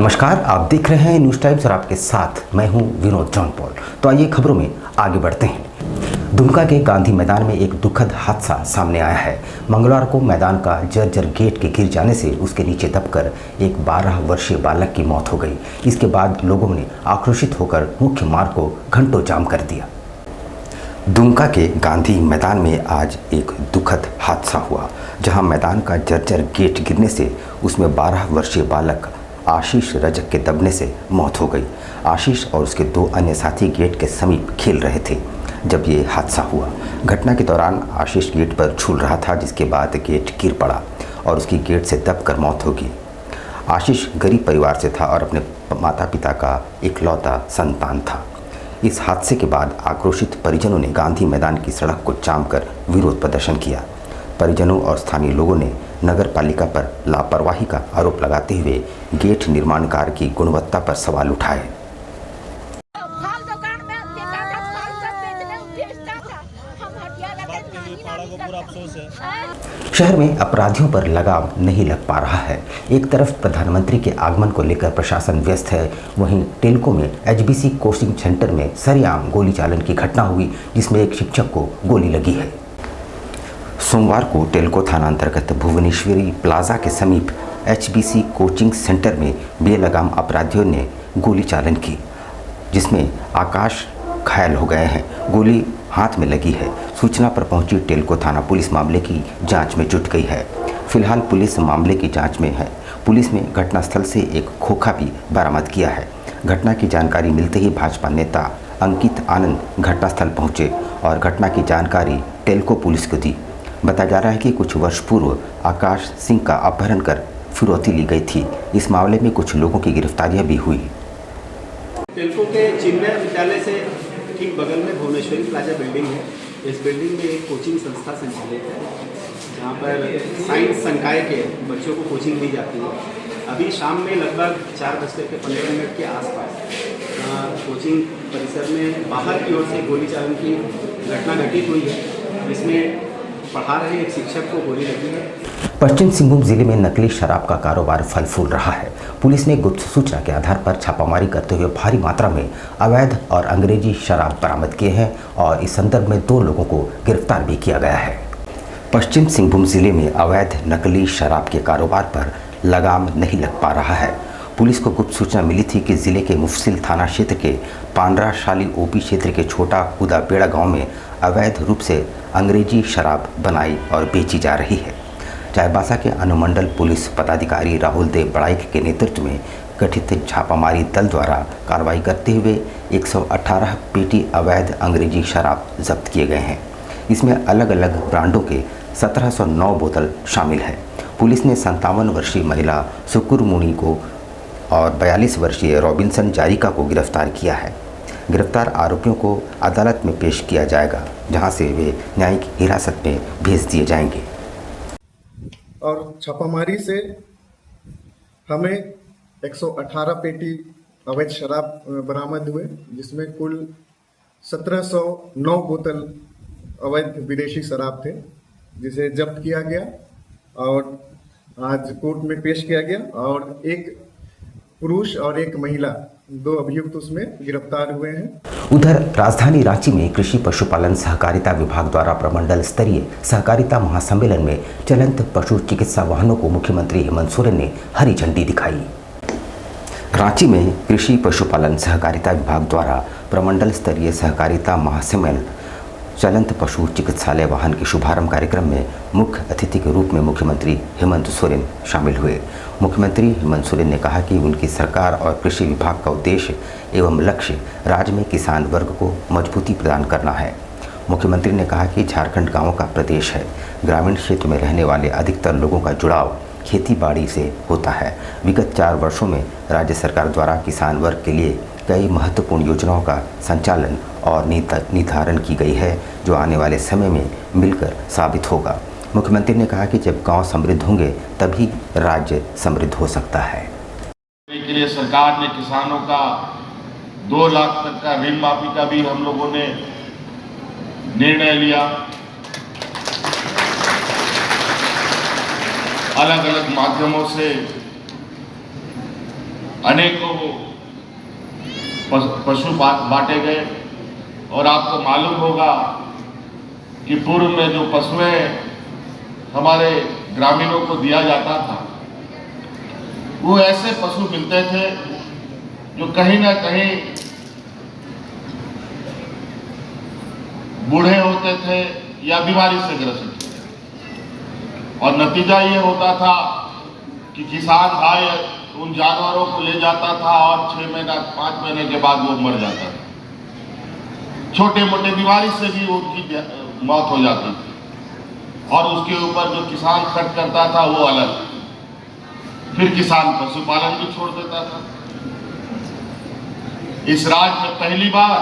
नमस्कार, आप देख रहे हैं न्यूज़ टाइम्स और आपके साथ मैं हूं विनोद जॉन पॉल। तो आइए खबरों में आगे बढ़ते हैं। दुमका के गांधी मैदान में एक दुखद हादसा सामने आया है। मंगलवार को मैदान का जर्जर गेट के गिर जाने से उसके नीचे दबकर एक 12 वर्षीय बालक की मौत हो गई। इसके बाद लोगों ने आक्रोशित होकर मुख्य मार्ग को घंटों जाम कर दिया। दुमका के गांधी मैदान में आज एक दुखद हादसा हुआ, जहां मैदान का जर्जर गेट गिरने से उसमें 12 वर्षीय बालक आशीष रजक के दबने से मौत हो गई। आशीष और उसके 2 अन्य साथी गेट के समीप खेल रहे थे जब ये हादसा हुआ। घटना के दौरान आशीष गेट पर झूल रहा था, जिसके बाद गेट गिर पड़ा और उसकी गेट से दबकर मौत हो गई। आशीष गरीब परिवार से था और अपने माता पिता का इकलौता संतान था। इस हादसे के बाद आक्रोशित परिजनों ने गांधी मैदान की सड़क को जाम कर विरोध प्रदर्शन किया। परिजनों और स्थानीय लोगों ने नगर पालिका पर लापरवाही का आरोप लगाते हुए गेट निर्माण कार्य की गुणवत्ता पर सवाल उठाए। शहर में अपराधियों पर लगाम नहीं लग पा रहा है। एक तरफ प्रधानमंत्री के आगमन को लेकर प्रशासन व्यस्त है, वहीं टेल्को में एचबीसी कोचिंग सेंटर में सरेआम गोली चालन की घटना हुई, जिसमें एक शिक्षक को गोली लगी है। सोमवार को टेल्को थाना अंतर्गत भुवनेश्वरी प्लाजा के समीप एचबीसी कोचिंग सेंटर में बेलगाम अपराधियों ने गोली चालन की, जिसमें आकाश घायल हो गए हैं। गोली हाथ में लगी है। सूचना पर पहुंची टेल्को थाना पुलिस मामले की जांच में जुट गई है। फिलहाल पुलिस मामले की जांच में है। पुलिस ने घटनास्थल से एक खोखा भी बरामद किया है। घटना की जानकारी मिलते ही भाजपा नेता अंकित आनंद घटनास्थल पहुंचे और घटना की जानकारी टेल्को पुलिस को दी। बताया जा रहा है कि कुछ वर्ष पूर्व आकाश सिंह का अपहरण कर फिरौती ली गई थी। इस मामले में कुछ लोगों की गिरफ्तारियां भी हुई। टेल्को के चिन्मय विद्यालय से ठीक बगल में भुवनेश्वरी प्लाजा बिल्डिंग है। इस बिल्डिंग में एक कोचिंग संस्था संचालित है, जहाँ पर साइंस संकाय के बच्चों को कोचिंग दी जाती है। अभी शाम में लगभग 4:15 के आसपास कोचिंग परिसर में बाहर की ओर से गोली चालन की घटना घटित हुई है, जिसमें पढ़ा रहे एक शिक्षक को गोली लगी है। पश्चिम सिंहभूम जिले में नकली शराब का कारोबार फल फूल रहा है। पुलिस ने गुप्त सूचना के आधार पर छापामारी करते हुए भारी मात्रा में अवैध और अंग्रेजी शराब बरामद किए हैं और इस संदर्भ में 2 लोगों को गिरफ्तार भी किया गया है। पश्चिम सिंहभूम जिले में अवैध नकली शराब के कारोबार पर लगाम नहीं लग पा रहा है। पुलिस को गुप्त सूचना मिली थी कि जिले के मुफसिल थाना क्षेत्र के पांड्राशाली ओपी क्षेत्र के छोटा उदापेड़ा गांव में अवैध रूप से अंग्रेजी शराब बनाई और बेची जा रही है। चाईबासा के अनुमंडल पुलिस पदाधिकारी राहुल देव बड़ाइक के नेतृत्व में गठित छापामारी दल द्वारा कार्रवाई करते हुए 118 पेटी अवैध अंग्रेजी शराब जब्त किए गए हैं। इसमें अलग अलग ब्रांडों के 1709 बोतल शामिल है। पुलिस ने 57 वर्षीय महिला सुकुरमुनी को और 42 वर्षीय रॉबिन्सन जारिका को गिरफ्तार किया है। गिरफ्तार आरोपियों को अदालत में पेश किया जाएगा, जहां से वे न्यायिक हिरासत में भेज दिए जाएंगे। और छापामारी से हमें 118 पेटी अवैध शराब बरामद हुए, जिसमें कुल 1709 बोतल अवैध विदेशी शराब थे, जिसे जब्त किया गया और आज कोर्ट में पेश किया गया। और एक पुरुष और एक महिला, 2 अभियुक्त उसमें गिरफ्तार हुए हैं। उधर राजधानी रांची में कृषि पशुपालन सहकारिता विभाग द्वारा प्रमंडल स्तरीय सहकारिता महासम्मेलन में चलंत पशु चिकित्सा वाहनों को मुख्यमंत्री हेमंत सोरेन ने हरी झंडी दिखाई। रांची में कृषि पशुपालन सहकारिता विभाग द्वारा प्रमंडल स्तरीय सहकारिता महासम्मेलन चलंत पशु चिकित्सालय वाहन के शुभारंभ कार्यक्रम में मुख्य अतिथि के रूप में मुख्यमंत्री हेमंत सोरेन शामिल हुए। मुख्यमंत्री हेमंत सोरेन ने कहा कि उनकी सरकार और कृषि विभाग का उद्देश्य एवं लक्ष्य राज्य में किसान वर्ग को मजबूती प्रदान करना है। मुख्यमंत्री ने कहा कि झारखंड गाँवों का प्रदेश है। ग्रामीण क्षेत्र में रहने वाले अधिकतर लोगों का जुड़ाव खेती बाड़ी से होता है। विगत 4 वर्षों में राज्य सरकार द्वारा किसान वर्ग के लिए कई महत्वपूर्ण योजनाओं का संचालन और निर्धारण की गई है, जो आने वाले समय में मिलकर साबित होगा। मुख्यमंत्री ने कहा कि जब गांव समृद्ध होंगे तभी राज्य समृद्ध हो सकता है। के लिए सरकार ने किसानों का 2 लाख तक का ऋण माफी का भी हम लोगों ने निर्णय लिया। अलग अलग माध्यमों से अनेकों पशु बांटे गए। और आपको मालूम होगा कि पूर्व में जो पशुएं हमारे ग्रामीणों को दिया जाता था, वो ऐसे पशु मिलते थे जो कहीं ना कहीं बूढ़े होते थे या बीमारी से ग्रसित थे। और नतीजा ये होता था कि किसान भाई उन जानवरों को ले जाता था और 6 महीना 5 महीने के बाद वो मर जाता था। छोटे मोटे बीमारी से भी उनकी मौत हो जाती थी और उसके ऊपर जो किसान खर्च करता था वो अलग। फिर किसान पशुपालन भी छोड़ देता था। इस राज्य में पहली बार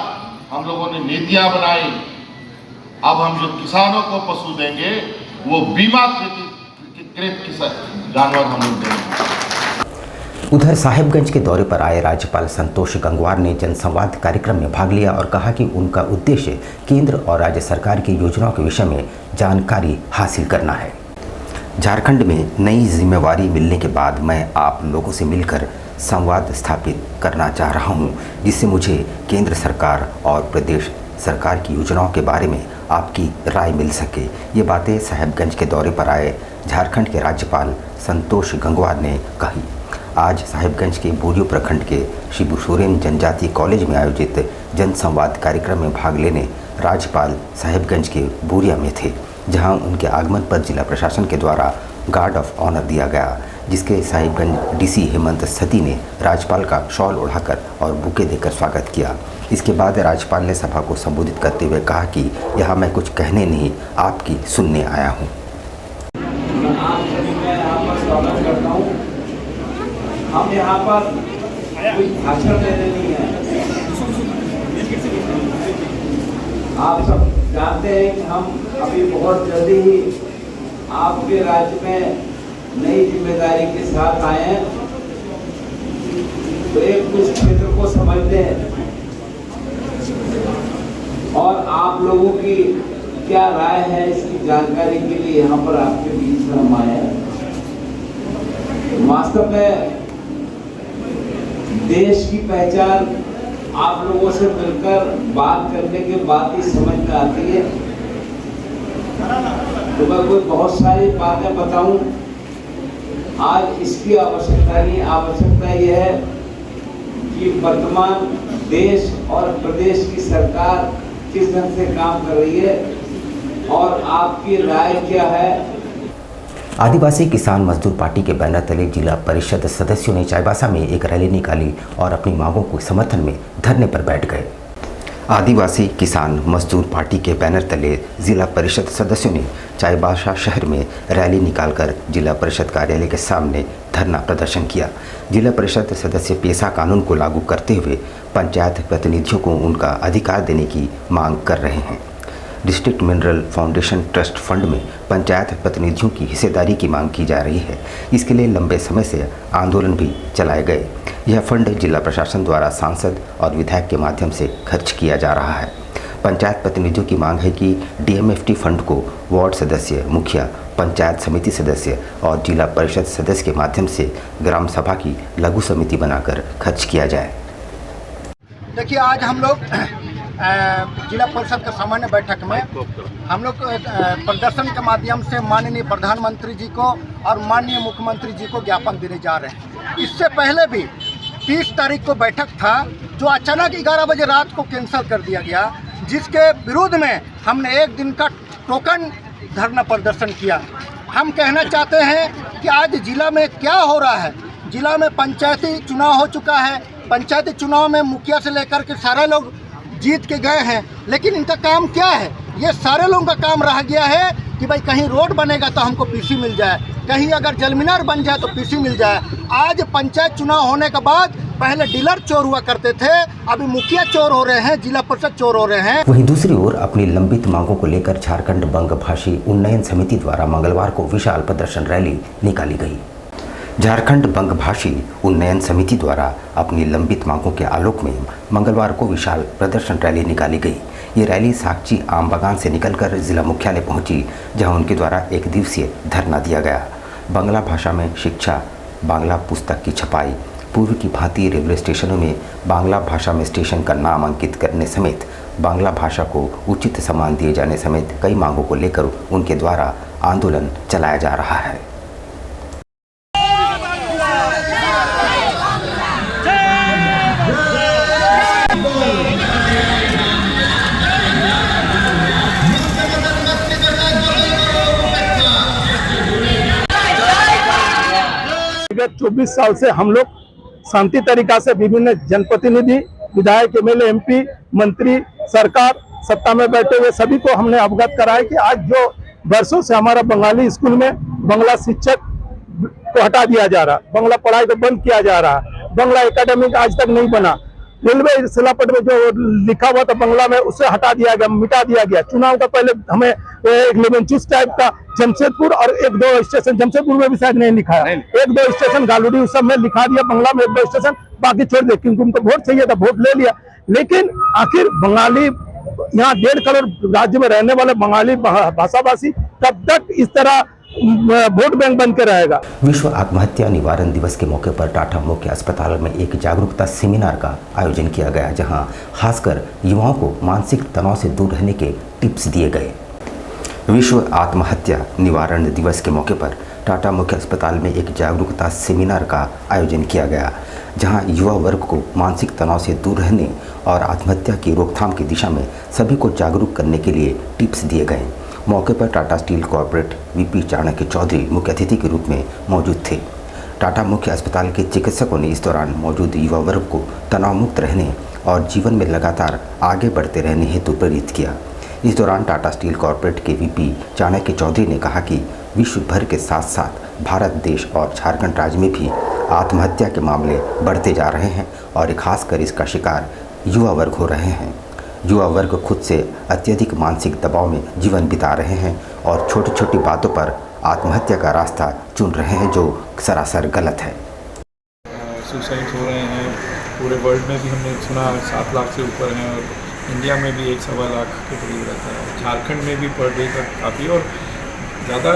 हम लोगों ने नीतियां बनाई। अब हम जो किसानों को पशु देंगे वो बीमा कृत जानवर हम लोग देंगे। उधर साहिबगंज के दौरे पर आए राज्यपाल संतोष गंगवार ने जनसंवाद कार्यक्रम में भाग लिया और कहा कि उनका उद्देश्य केंद्र और राज्य सरकार की योजनाओं के विषय में जानकारी हासिल करना है। झारखंड में नई जिम्मेवारी मिलने के बाद मैं आप लोगों से मिलकर संवाद स्थापित करना चाह रहा हूं, जिससे मुझे केंद्र सरकार और प्रदेश सरकार की योजनाओं के बारे में आपकी राय मिल सके। ये बातें साहिबगंज के दौरे पर आए झारखंड के राज्यपाल संतोष गंगवार ने कही। आज साहिबगंज के बोरियो प्रखंड के शिबू सोरेन जनजातीय कॉलेज में आयोजित जनसंवाद कार्यक्रम में भाग लेने राज्यपाल साहिबगंज के बोरिया में थे, जहां उनके आगमन पर जिला प्रशासन के द्वारा गार्ड ऑफ ऑनर दिया गया, जिसके साहिबगंज डीसी हेमंत सती ने राज्यपाल का शॉल उड़ाकर और बुके देकर स्वागत किया। इसके बाद राज्यपाल ने सभा को संबोधित करते हुए कहा कि यहाँ मैं कुछ कहने नहीं, आपकी सुनने आया हूँ। हम यहाँ पर कोई भाषण देने नहीं है। आप सब जानते हैं कि हम अभी बहुत जल्दी ही आपके राज्य में नई जिम्मेदारी के साथ आए हैं, तो एक कुछ क्षेत्र को समझते हैं और आप लोगों की क्या राय है इसकी जानकारी के लिए यहाँ पर आपके बीच में हम आए हैं। वास्तव में देश की पहचान आप लोगों से मिलकर बात करने के बाद ही समझ में आती है। तो मैं कोई बहुत सारी बातें बताऊं, आज इसकी आवश्यकता नहीं। आवश्यकता यह है कि वर्तमान देश और प्रदेश की सरकार किस ढंग से काम कर रही है और आपकी राय क्या है। आदिवासी किसान मजदूर पार्टी के बैनर तले जिला परिषद सदस्यों ने चाईबासा में एक रैली निकाली और अपनी मांगों के समर्थन में धरने पर बैठ गए। आदिवासी किसान मजदूर पार्टी के बैनर तले जिला परिषद सदस्यों ने चाईबासा शहर में रैली निकालकर जिला परिषद कार्यालय के सामने धरना प्रदर्शन किया। जिला परिषद सदस्य पेशा कानून को लागू करते हुए पंचायत प्रतिनिधियों को उनका अधिकार देने की मांग कर रहे हैं। District mineral foundation trust fund में पंचायत प्रतिनिधियों की हिस्सेदारी की मांग की जा रही है। इसके लिए लंबे समय से आंदोलन भी चलाए गए। यह फंड जिला प्रशासन द्वारा सांसद और विधायक के माध्यम से खर्च किया जा रहा है। पंचायत प्रतिनिधियों की मांग है कि डीएमएफटी फंड को वार्ड सदस्य, मुखिया, पंचायत समिति सदस्य और जिला परिषद सदस्य के माध्यम से ग्राम सभा की लघु समिति बनाकर खर्च किया जाए। देखिए, आज हम लोग जिला परिषद के सामान्य बैठक में हम लोग प्रदर्शन के माध्यम से माननीय प्रधानमंत्री जी को और माननीय मुख्यमंत्री जी को ज्ञापन देने जा रहे हैं। इससे पहले भी 30 तारीख को बैठक था, जो अचानक 11 बजे रात को कैंसिल कर दिया गया, जिसके विरोध में हमने एक दिन का टोकन धरना प्रदर्शन किया। हम कहना चाहते हैं कि आज जिला में क्या हो रहा है। जिला में पंचायती चुनाव हो चुका है। पंचायती चुनाव में मुखिया से लेकर के सारे लोग जीत के गए हैं, लेकिन इनका काम क्या है? ये सारे लोगों का काम रह गया है कि भाई कहीं रोड बनेगा तो हमको पीसी मिल जाए, कहीं अगर जलमीनार बन जाए तो पीसी मिल जाए। आज पंचायत चुनाव होने के बाद पहले डीलर चोर हुआ करते थे, अभी मुखिया चोर हो रहे हैं, जिला परिषद चोर हो रहे हैं। वहीं दूसरी ओर अपनी लंबित मांगों को लेकर झारखंड बंग भाषी उन्नयन समिति द्वारा मंगलवार को विशाल प्रदर्शन रैली निकाली गई। झारखंड बंग भाषी उन्नयन समिति द्वारा अपनी लंबित मांगों के आलोक में मंगलवार को विशाल प्रदर्शन रैली निकाली गई। ये रैली सागची आम बागान से निकलकर जिला मुख्यालय पहुंची, जहां उनके द्वारा एक दिवसीय धरना दिया गया। बांग्ला भाषा में शिक्षा, बांग्ला पुस्तक की छपाई, पूर्व की भांति रेलवे स्टेशनों में बांग्ला भाषा में स्टेशन का नाम अंकित करने समेत बांग्ला भाषा को उचित सम्मान दिए जाने समेत कई मांगों को लेकर उनके द्वारा आंदोलन चलाया जा रहा है। विगत 24 साल से हम लोग शांति तरीका से विभिन्न जनप्रतिनिधि, विधायक, एमएलए, एमपी, मंत्री, सरकार, सत्ता में बैठे हुए सभी को हमने अवगत कराया कि आज जो वर्षों से हमारा बंगाली स्कूल में बांग्ला शिक्षक को हटा दिया जा रहा, बांग्ला पढ़ाई को बंद किया जा रहा, बांग्ला एकेडमिक आज तक नहीं बना, रेलवे शिलापट में जो लिखा हुआ था बांग्ला में उसे हटा दिया गया, मिटा दिया गया। चुनाव का पहले हमें एक लेमनचूस टाइप का जमशेदपुर और एक दो स्टेशन, जमशेदपुर में भी शायद नहीं लिखा है, एक दो स्टेशन गालूडी उस सब में लिखा दिया बांग्ला में, एक दो स्टेशन बाकी छोड़ दिया क्योंकि उनको वोट चाहिए था, वोट ले लिया। लेकिन आखिर बंगाली यहाँ 1.5 करोड़ राज्य में रहने वाले बंगाली भाषाभाषी कब तक इस तरह वोट बैंक बन के रहेगा। विश्व आत्महत्या निवारण दिवस के मौके पर टाटा मुख्य अस्पताल में एक जागरूकता सेमिनार का आयोजन किया गया, जहां खासकर युवाओं को मानसिक तनाव से दूर रहने के टिप्स दिए गए। विश्व आत्महत्या निवारण दिवस के मौके पर टाटा मुख्य अस्पताल में एक जागरूकता सेमिनार का आयोजन किया गया, जहां युवा वर्ग को मानसिक तनाव से दूर रहने और आत्महत्या की रोकथाम की दिशा में सभी को जागरूक करने के लिए टिप्स दिए गए। मौके पर Tata Steel corporate VP Chanakya Chaudhary मुख्य अतिथि के रूप में मौजूद थे। टाटा मुख्य अस्पताल के चिकित्सकों ने इस दौरान मौजूद युवा वर्ग को तनाव मुक्त रहने और जीवन में लगातार आगे बढ़ते रहने हेतु प्रेरित किया। इस दौरान टाटा स्टील कॉर्पोरेट के वीपी चाणक्य चौधरी ने कहा कि विश्व भर के साथ साथ भारत देश और झारखंड राज्य में भी आत्महत्या के मामले बढ़ते जा रहे हैं और खासकर इसका शिकार युवा वर्ग हो रहे हैं। युवा वर्ग खुद से अत्यधिक मानसिक दबाव में जीवन बिता रहे हैं और छोटी छोटी बातों पर आत्महत्या का रास्ता चुन रहे हैं, जो सरासर गलत है। सुसाइड हो रहे हैं पूरे वर्ल्ड में भी, हमने सुना 7 लाख से ऊपर हैं और इंडिया में भी 1-1.25 लाख के करीब रहता है। झारखंड में भी पर डे का काफ़ी। और ज़्यादा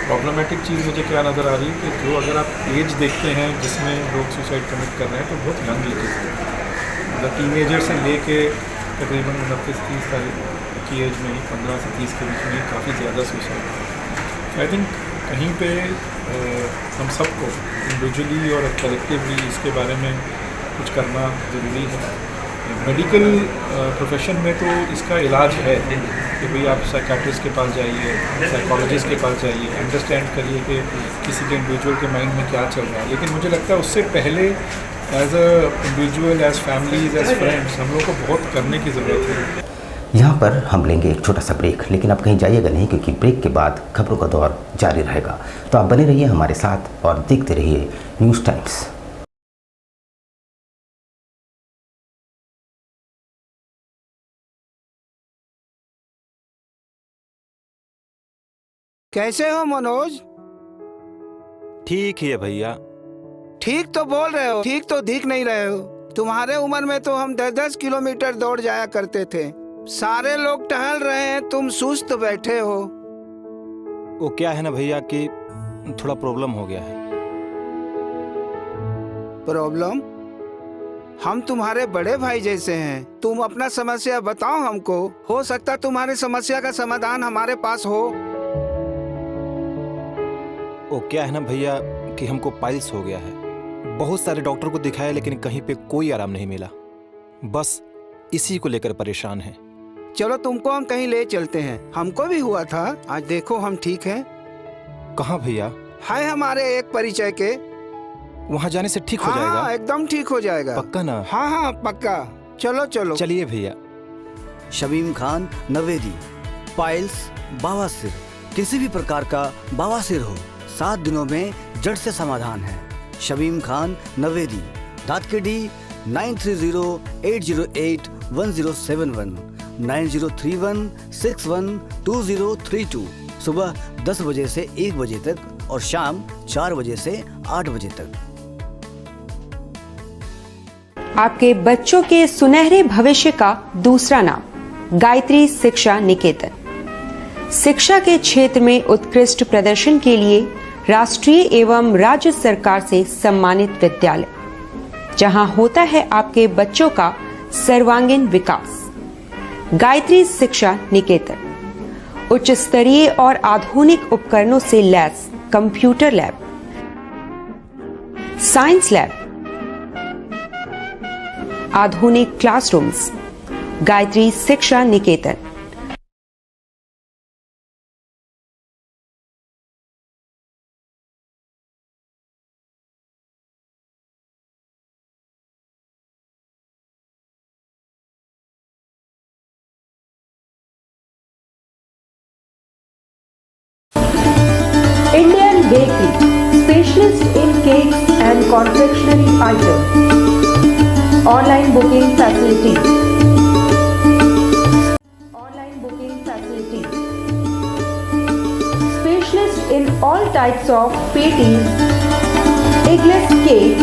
प्रॉब्लमेटिक चीज़ मुझे क्या नज़र आ रही है कि जो अगर आप एज देखते हैं जिसमें लोग सुसाइड कमिट कर रहे हैं तो बहुत यंग एजेस हैं, मतलब टीनेजर से लेके तकरीबन 29-30 साल की एज में ही, 15 से 30 के बीच में ही काफ़ी ज़्यादा सुसाइड। आई थिंक कहीं पे हम सबको इंडिविजुअली और कलेक्टिवली इसके बारे में कुछ करना ज़रूरी है। मेडिकल प्रोफेशन में तो इसका इलाज है कि भाई आप साइकेट्रिस्ट के पास जाइए, साइकोलॉजिस्ट के पास जाइए, अंडरस्टैंड करिए कि किसी के इंडिविजुअल के माइंड में क्या चल रहा है। लेकिन मुझे लगता है उससे पहले as a individual, as families, as friends हम लोग को बहुत करने की ज़रूरत है। यहाँ पर हम लेंगे एक छोटा सा ब्रेक, लेकिन आप कहीं जाइएगा नहीं क्योंकि ब्रेक के बाद खबरों का दौर जारी रहेगा। तो आप बने रहिए हमारे साथ और देखते रहिए न्यूज़ टाइम्स। कैसे हो मनोज? ठीक ही है भैया। ठीक तो बोल रहे हो, ठीक तो दिख नहीं रहे हो। तुम्हारे उम्र में तो हम 10-10 किलोमीटर दौड़ जाया करते थे। सारे लोग टहल रहे हैं, तुम सुस्त बैठे हो। वो क्या है ना भैया कि थोड़ा प्रॉब्लम हो गया है। प्रॉब्लम? हम तुम्हारे बड़े भाई जैसे हैं, तुम अपना समस्या बताओ हमको। हो सकता तुम्हारी समस्या का समाधान हमारे पास हो। वो क्या है ना भैया कि हमको पाइल्स हो गया है। बहुत सारे डॉक्टर को दिखाया लेकिन कहीं पे कोई आराम नहीं मिला। बस इसी को लेकर परेशान हैं। चलो तुमको हम कहीं ले चलते हैं, हमको भी हुआ था। आज देखो हम ठीक हैं। कहाँ भैया? है हमारे एक परिचय के। वहाँ जाने से ठीक हो जाएगा? हाँ, एकदम ठीक हो जाएगा। पक्का ना? हाँ हाँ पक्का। चलो चलो चलिए भैया। शमीम खान नवेदी, पाइल्स, बवासीर, किसी भी प्रकार का बवासीर हो 7 दिनों में जड़ से समाधान है। शमीम खान नवेदी, दातकेडी 9308081071 9031612032। सुबह 10 बजे से 1 बजे तक और शाम 4 बजे से 8 बजे तक। आपके बच्चों के सुनहरे भविष्य का दूसरा नाम गायत्री शिक्षा निकेतन। शिक्षा के क्षेत्र में उत्कृष्ट प्रदर्शन के लिए राष्ट्रीय एवं राज्य सरकार से सम्मानित विद्यालय। जहां होता है आपके बच्चों का सर्वांगीण विकास। गायत्री शिक्षा निकेतन उच्च स्तरीय और आधुनिक उपकरणों से lace computer lab, science lab, आधुनिक क्लासरूम्स। गायत्री शिक्षा निकेतन। Indian Bakery, specialist in cakes and confectionery items. Online booking facilities. Online booking facilities. Specialist in all types of patties, eggless cake,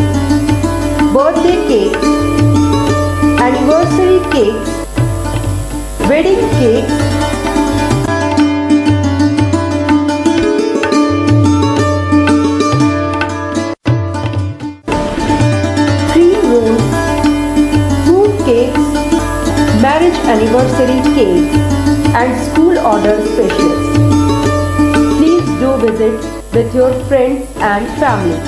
birthday cake, anniversary cakes, wedding cakes, marriage anniversary cake and school order specialist. Please do visit with your friends and family.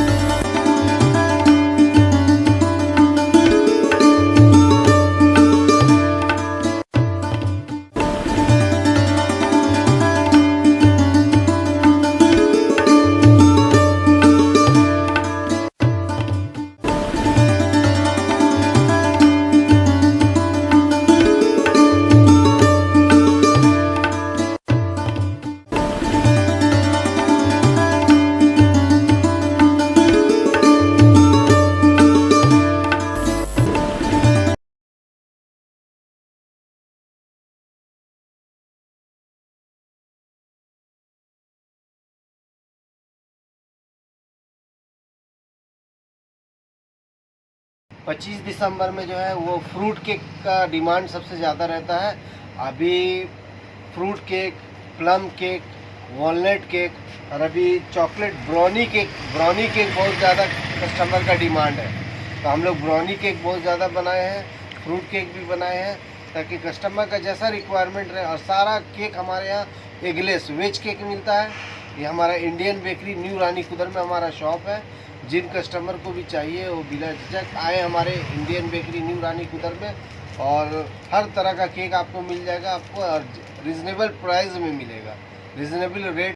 पच्चीस दिसंबर में जो है वो fruit cake का demand सबसे ज़्यादा रहता है। अभी fruit cake, plum cake, walnut cake और अभी चॉकलेट ब्राउनी केक बहुत ज़्यादा कस्टमर का डिमांड है। तो हम लोग ब्राउनी केक बहुत ज़्यादा बनाए हैं, फ्रूट केक भी बनाए हैं ताकि कस्टमर का जैसा रिक्वायरमेंट रहे। और सारा केक हमारे यहाँ एगलेस वेज केक मिलता है। ये हमारा इंडियन बेकरी न्यू रानी कुदर में हमारा शॉप है। जिन कस्टमर को भी चाहिए वो बिना झिझक आए हमारे इंडियन बेकरी न्यू रानी कुदर में, और हर तरह का केक आपको मिल जाएगा। आपको रीज़नेबल प्राइस में मिलेगा, रीज़नेबल रेट